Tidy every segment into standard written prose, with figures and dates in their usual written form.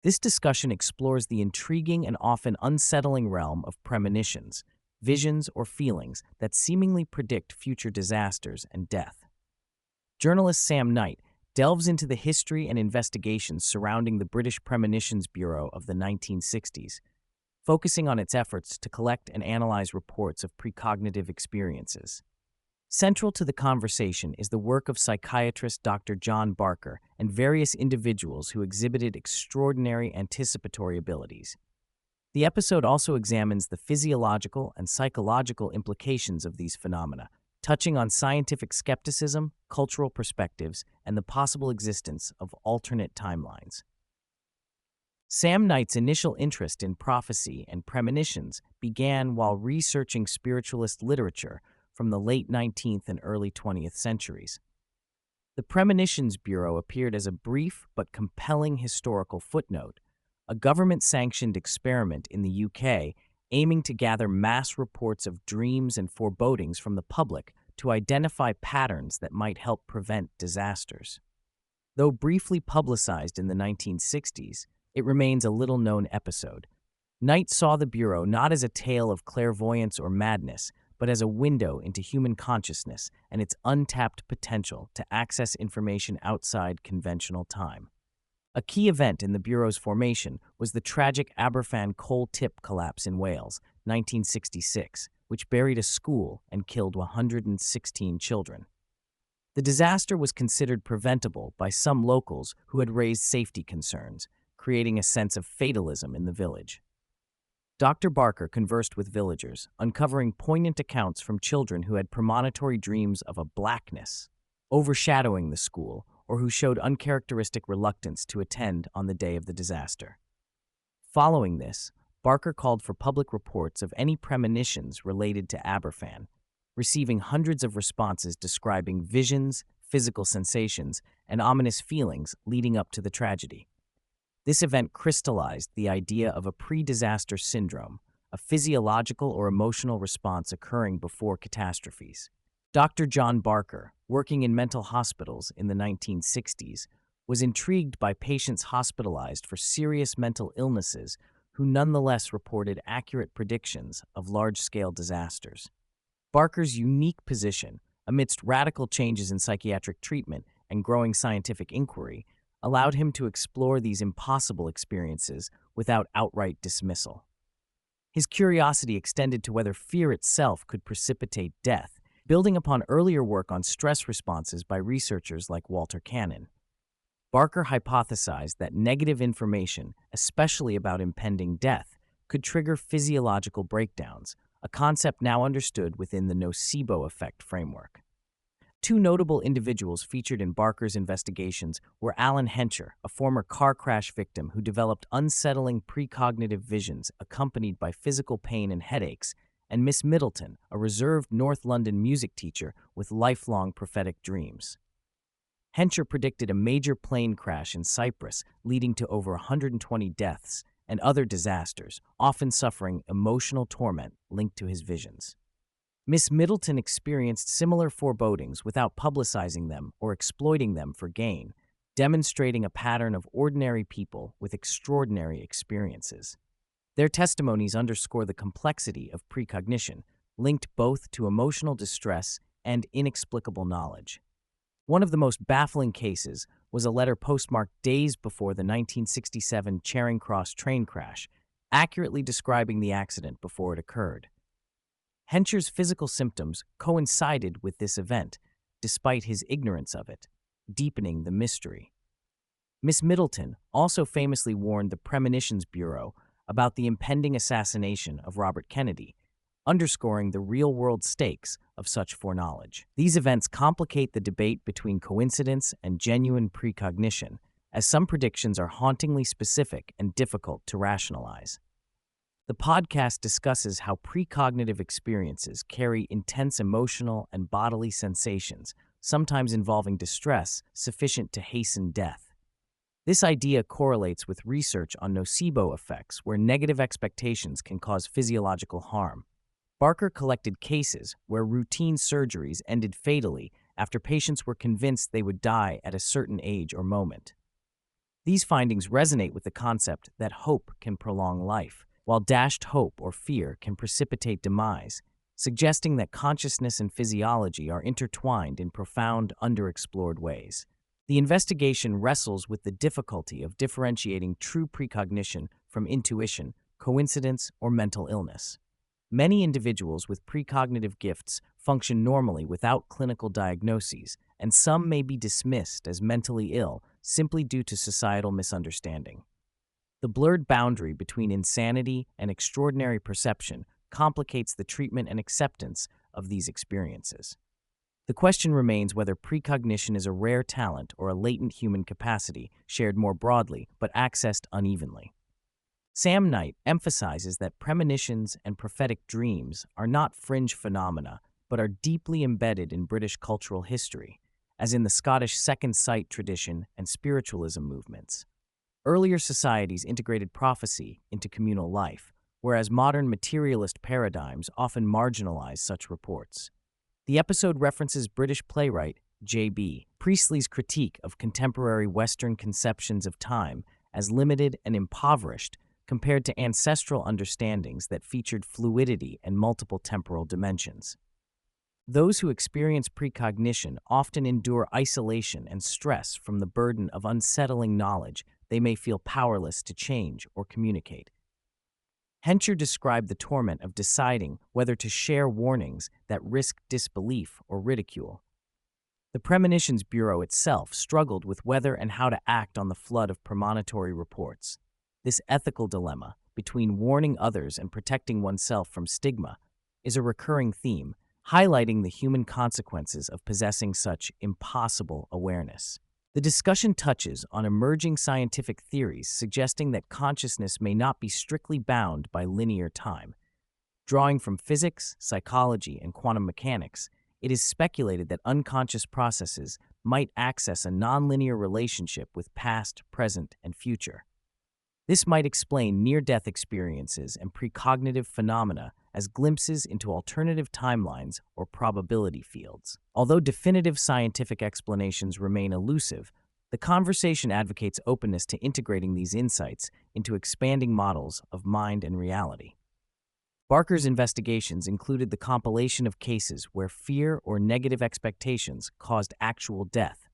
This discussion explores the intriguing and often unsettling realm of premonitions, visions, or feelings that seemingly predict future disasters and death. Journalist Sam Knight delves into the history and investigations surrounding the British Premonitions Bureau of the 1960s, focusing on its efforts to collect and analyze reports of precognitive experiences. Central to the conversation is the work of psychiatrist Dr. John Barker and various individuals who exhibited extraordinary anticipatory abilities. The episode also examines the physiological and psychological implications of these phenomena, touching on scientific skepticism, cultural perspectives, and the possible existence of alternate timelines. Sam Knight's initial interest in prophecy and premonitions began while researching spiritualist literature from the late 19th and early 20th centuries. The Premonitions Bureau appeared as a brief but compelling historical footnote, a government-sanctioned experiment in the UK aiming to gather mass reports of dreams and forebodings from the public to identify patterns that might help prevent disasters. Though briefly publicized in the 1960s, it remains a little-known episode. Knight saw the Bureau not as a tale of clairvoyance or madness, but as a window into human consciousness and its untapped potential to access information outside conventional time. A key event in the Bureau's formation was the tragic Aberfan coal tip collapse in Wales, 1966, which buried a school and killed 116 children. The disaster was considered preventable by some locals who had raised safety concerns, creating a sense of fatalism in the village. Dr. Barker conversed with villagers, uncovering poignant accounts from children who had premonitory dreams of a blackness overshadowing the school, or who showed uncharacteristic reluctance to attend on the day of the disaster. Following this, Barker called for public reports of any premonitions related to Aberfan, receiving hundreds of responses describing visions, physical sensations, and ominous feelings leading up to the tragedy. This event crystallized the idea of a pre-disaster syndrome, a physiological or emotional response occurring before catastrophes. Dr. John Barker, working in mental hospitals in the 1960s, was intrigued by patients hospitalized for serious mental illnesses who nonetheless reported accurate predictions of large-scale disasters. Barker's unique position, amidst radical changes in psychiatric treatment and growing scientific inquiry, allowed him to explore these impossible experiences without outright dismissal. His curiosity extended to whether fear itself could precipitate death, building upon earlier work on stress responses by researchers like Walter Cannon. Barker hypothesized that negative information, especially about impending death, could trigger physiological breakdowns, a concept now understood within the Nocebo effect framework. Two notable individuals featured in Barker's investigations were Alan Hencher, a former car crash victim who developed unsettling precognitive visions accompanied by physical pain and headaches, and Miss Middleton, a reserved North London music teacher with lifelong prophetic dreams. Hencher predicted a major plane crash in Cyprus, leading to over 120 deaths and other disasters, often suffering emotional torment linked to his visions. Miss Middleton experienced similar forebodings without publicizing them or exploiting them for gain, demonstrating a pattern of ordinary people with extraordinary experiences. Their testimonies underscore the complexity of precognition, linked both to emotional distress and inexplicable knowledge. One of the most baffling cases was a letter postmarked days before the 1967 Charing Cross train crash, accurately describing the accident before it occurred. Hencher's physical symptoms coincided with this event, despite his ignorance of it, deepening the mystery. Miss Middleton also famously warned the Premonitions Bureau about the impending assassination of Robert Kennedy, underscoring the real-world stakes of such foreknowledge. These events complicate the debate between coincidence and genuine precognition, as some predictions are hauntingly specific and difficult to rationalize. The podcast discusses how precognitive experiences carry intense emotional and bodily sensations, sometimes involving distress sufficient to hasten death. This idea correlates with research on nocebo effects, where negative expectations can cause physiological harm. Barker collected cases where routine surgeries ended fatally after patients were convinced they would die at a certain age or moment. These findings resonate with the concept that hope can prolong life, while dashed hope or fear can precipitate demise, suggesting that consciousness and physiology are intertwined in profound, underexplored ways. The investigation wrestles with the difficulty of differentiating true precognition from intuition, coincidence, or mental illness. Many individuals with precognitive gifts function normally without clinical diagnoses, and some may be dismissed as mentally ill simply due to societal misunderstanding. The blurred boundary between insanity and extraordinary perception complicates the treatment and acceptance of these experiences. The question remains whether precognition is a rare talent or a latent human capacity shared more broadly but accessed unevenly. Sam Knight emphasizes that premonitions and prophetic dreams are not fringe phenomena but are deeply embedded in British cultural history, as in the Scottish Second Sight tradition and spiritualism movements. Earlier societies integrated prophecy into communal life, whereas modern materialist paradigms often marginalize such reports. The episode references British playwright J.B. Priestley's critique of contemporary Western conceptions of time as limited and impoverished compared to ancestral understandings that featured fluidity and multiple temporal dimensions. Those who experience precognition often endure isolation and stress from the burden of unsettling knowledge they may feel powerless to change or communicate. Hencher described the torment of deciding whether to share warnings that risk disbelief or ridicule. The Premonitions Bureau itself struggled with whether and how to act on the flood of premonitory reports. This ethical dilemma between warning others and protecting oneself from stigma is a recurring theme, highlighting the human consequences of possessing such impossible awareness. The discussion touches on emerging scientific theories suggesting that consciousness may not be strictly bound by linear time. Drawing from physics, psychology, and quantum mechanics, it is speculated that unconscious processes might access a nonlinear relationship with past, present, and future. This might explain near-death experiences and precognitive phenomena as glimpses into alternative timelines or probability fields. Although definitive scientific explanations remain elusive, the conversation advocates openness to integrating these insights into expanding models of mind and reality. Barker's investigations included the compilation of cases where fear or negative expectations caused actual death,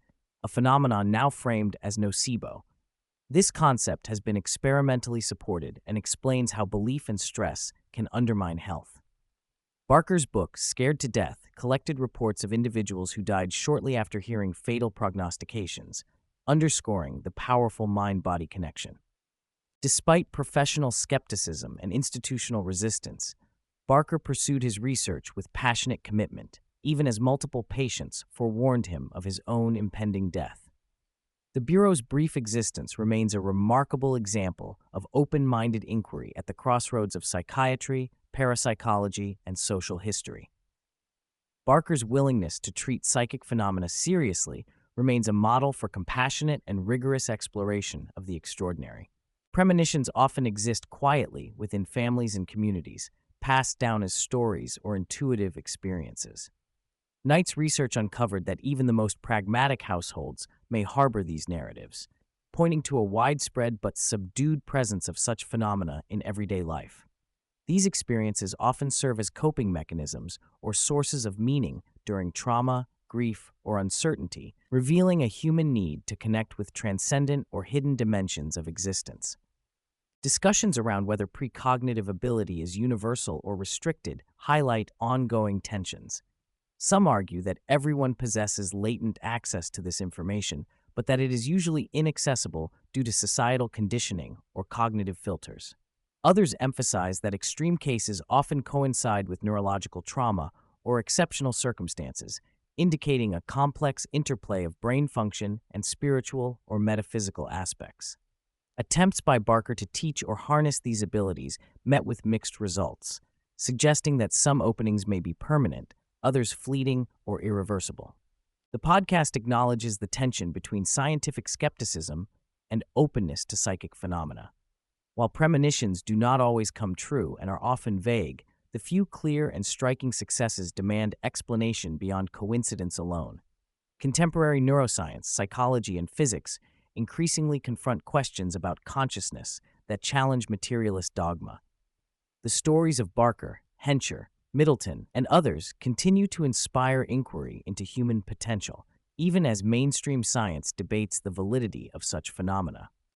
a phenomenon now framed as nocebo. This concept has been experimentally supported and explains how belief and stress can undermine health. Barker's book, Scared to Death, collected reports of individuals who died shortly after hearing fatal prognostications, underscoring the powerful mind-body connection. Despite professional skepticism and institutional resistance, Barker pursued his research with passionate commitment, even as multiple patients forewarned him of his own impending death. The Bureau's brief existence remains a remarkable example of open-minded inquiry at the crossroads of psychiatry, parapsychology, and social history. Barker's willingness to treat psychic phenomena seriously remains a model for compassionate and rigorous exploration of the extraordinary. Premonitions often exist quietly within families and communities, passed down as stories or intuitive experiences. Knight's research uncovered that even the most pragmatic households may harbor these narratives, pointing to a widespread but subdued presence of such phenomena in everyday life. These experiences often serve as coping mechanisms or sources of meaning during trauma, grief, or uncertainty, revealing a human need to connect with transcendent or hidden dimensions of existence. Discussions around whether precognitive ability is universal or restricted highlight ongoing tensions. Some argue that everyone possesses latent access to this information, but that it is usually inaccessible due to societal conditioning or cognitive filters. Others emphasize that extreme cases often coincide with neurological trauma or exceptional circumstances, indicating a complex interplay of brain function and spiritual or metaphysical aspects. Attempts by Barker to teach or harness these abilities met with mixed results, suggesting that some openings may be permanent, others fleeting or irreversible. The podcast acknowledges the tension between scientific skepticism and openness to psychic phenomena. While premonitions do not always come true and are often vague, the few clear and striking successes demand explanation beyond coincidence alone. Contemporary neuroscience, psychology, and physics increasingly confront questions about consciousness that challenge materialist dogma. The stories of Barker, Hencher, Middleton, and others continue to inspire inquiry into human potential, even as mainstream science debates the validity of such phenomena.